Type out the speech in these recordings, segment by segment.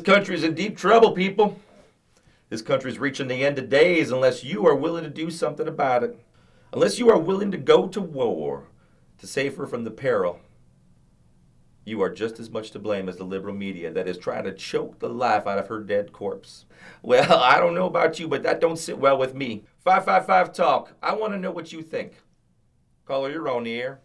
country's in deep trouble, people. This country's reaching the end of days unless you are willing to do something about it. Unless you are willing to go to war to save her from the peril. You are just as much to blame as the liberal media that is trying to choke the life out of her dead corpse. Well, I don't know about you, but that don't sit well with me. 555 Talk. I want to know what you think. Caller, you're on the air.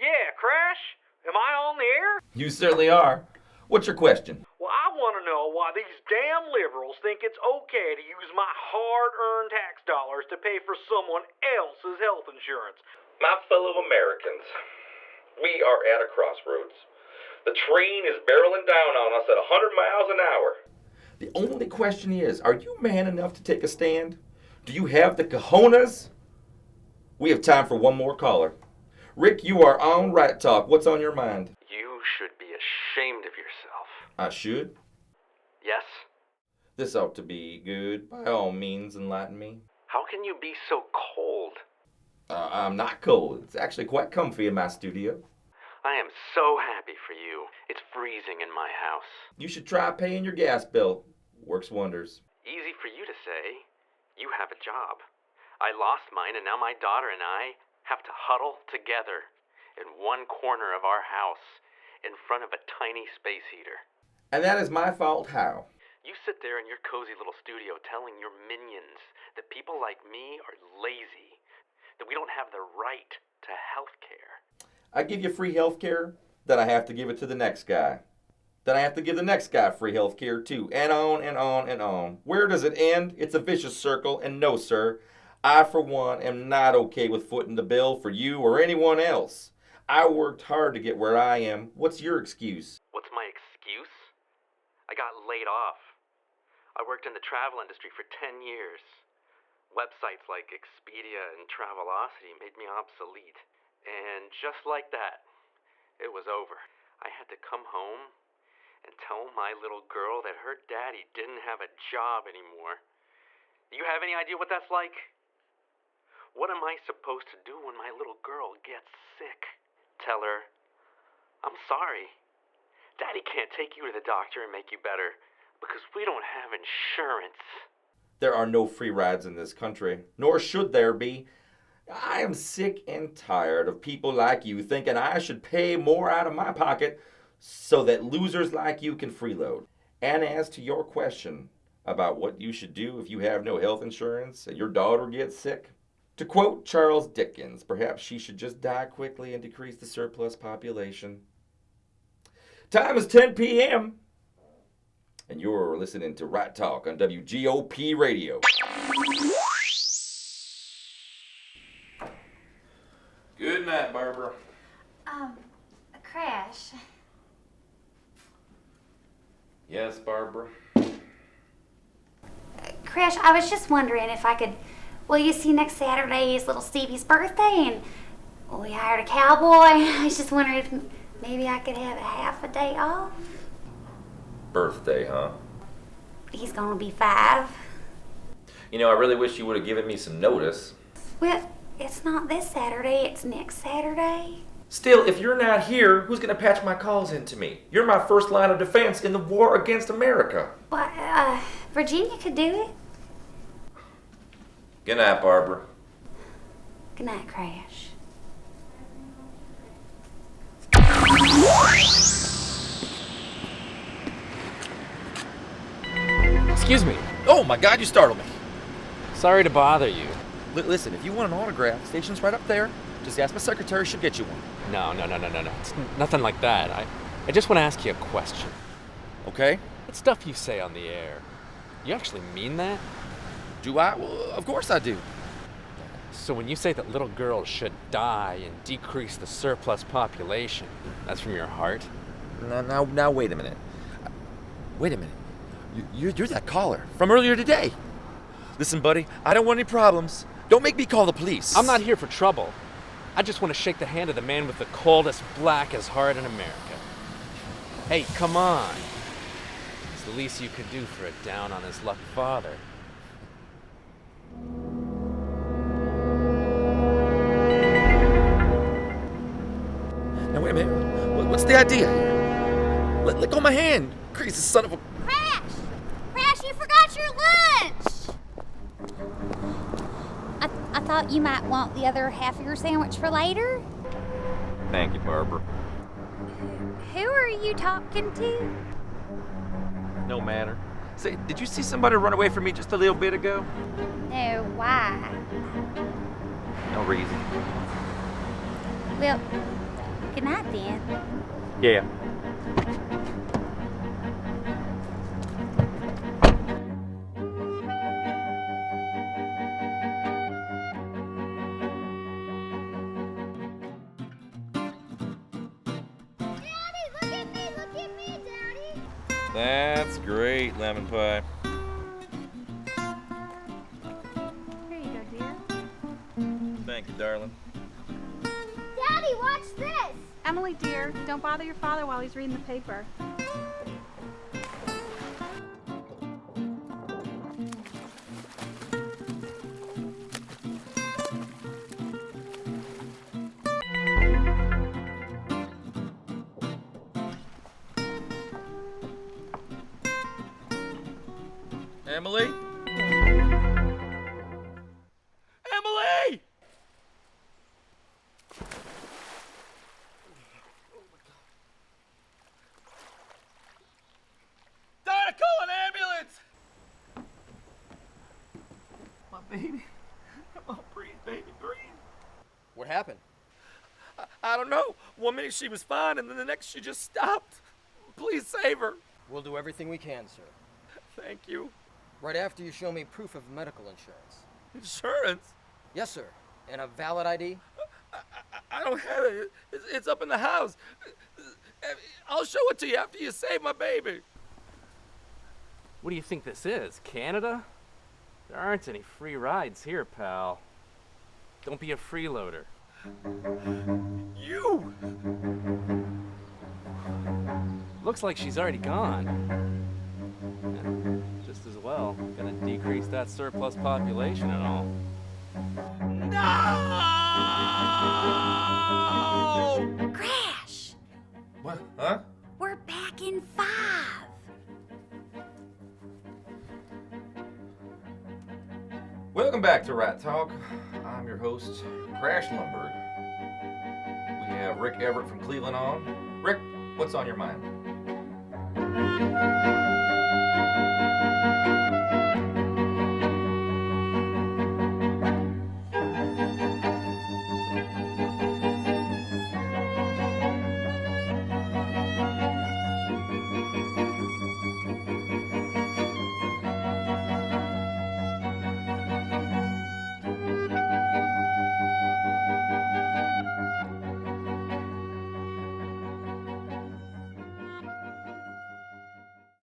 Yeah, Crash? Am I on the air? You certainly are. What's your question? Well, I want to know why these damn liberals think it's okay to use my hard-earned tax dollars to pay for someone else's health insurance. My fellow Americans, we are at a crossroads. The train is barreling down on us at 100 miles an hour. The only question is, are you man enough to take a stand? Do you have the cojones? We have time for one more caller. Rick, you are on Right Talk. What's on your mind? You should be ashamed of yourself. I should? Yes? This ought to be good. By all means, enlighten me. How can you be so cold? I'm not cold. It's actually quite comfy in my studio. I am so happy for you. It's freezing in my house. You should try paying your gas bill. Works wonders. Easy for you to say. You have a job. I lost mine, and now my daughter and I have to huddle together in one corner of our house in front of a tiny space heater. And that is my fault how? You sit there in your cozy little studio telling your minions that people like me are lazy, that we don't have the right to health care. I give you free health care, then I have to give it to the next guy. Then I have to give the next guy free health care too, and on and on and on. Where does it end? It's a vicious circle, and no, sir, I, for one, am not okay with footing the bill for you or anyone else. I worked hard to get where I am. What's your excuse? What's my excuse? I got laid off. I worked in the travel industry for 10 years. Websites like Expedia and Travelocity made me obsolete. And just like that, it was over. I had to come home and tell my little girl that her daddy didn't have a job anymore. Do you have any idea what that's like? What am I supposed to do when my little girl gets sick? Tell her, I'm sorry. Daddy can't take you to the doctor and make you better because we don't have insurance. There are no free rides in this country, nor should there be. I am sick and tired of people like you thinking I should pay more out of my pocket so that losers like you can freeload. And as to your question about what you should do if you have no health insurance and your daughter gets sick, to quote Charles Dickens, perhaps she should just die quickly and decrease the surplus population. Time is 10 p.m. and you're listening to Right Talk on WGOP Radio. Good night, Barbara. Crash. Yes, Barbara. Crash, I was just wondering if I could, well, you see, next Saturday is little Stevie's birthday, and we hired a cowboy. I was just wondering if maybe I could have a half a day off. Birthday, huh? He's gonna be 5. You know, I really wish you would have given me some notice. Well, it's not this Saturday, it's next Saturday. Still, if you're not here, who's going to patch my calls into me? You're my first line of defense in the war against America. But, Virginia could do it. Good night, Barbara. Good night, Crash. Excuse me. Oh my God, you startled me. Sorry to bother you. Listen, if you want an autograph, station's right up there. Just ask my secretary, she'll get you one. No. It's nothing like that. I just want to ask you a question. Okay. That stuff you say on the air, you actually mean that? Do I? Well, of course I do. So when you say that little girls should die and decrease the surplus population, that's from your heart? Now, wait a minute. Wait a minute. You're that caller from earlier today. Listen, buddy, I don't want any problems. Don't make me call the police. I'm not here for trouble. I just want to shake the hand of the man with the coldest, blackest heart in America. Hey, come on. It's the least you could do for a down-on-his-luck father. Now, wait a minute. What's the idea here? Let go of my hand. Crazy son of a... Crash! I thought you might want the other half of your sandwich for later. Thank you, Barbara. Who are you talking to? No matter. Say, did you see somebody run away from me just a little bit ago? No, why? No reason. Well, good night then. Yeah. That's great, lemon pie. Here you go, dear. Thank you, darling. Daddy, watch this! Emily, dear, don't bother your father while he's reading the paper. Emily? Emily! Donna, call an ambulance! My baby. Oh, breathe, baby, breathe. What happened? I don't know. 1 minute she was fine, and then the next she just stopped. Please save her. We'll do everything we can, sir. Thank you. Right after you show me proof of medical insurance. Insurance? Yes, sir. And a valid ID? I don't have it. It's up in the house. I'll show it to you after you save my baby. What do you think this is, Canada? There aren't any free rides here, pal. Don't be a freeloader. You! Looks like she's already gone. And just as well, gonna decrease that surplus population and all. No! Crash! What? Huh? We're back in 5. Welcome back to Rat Talk. I'm your host, Crash Lumberg. We have Rick Everett from Cleveland on. Rick, what's on your mind?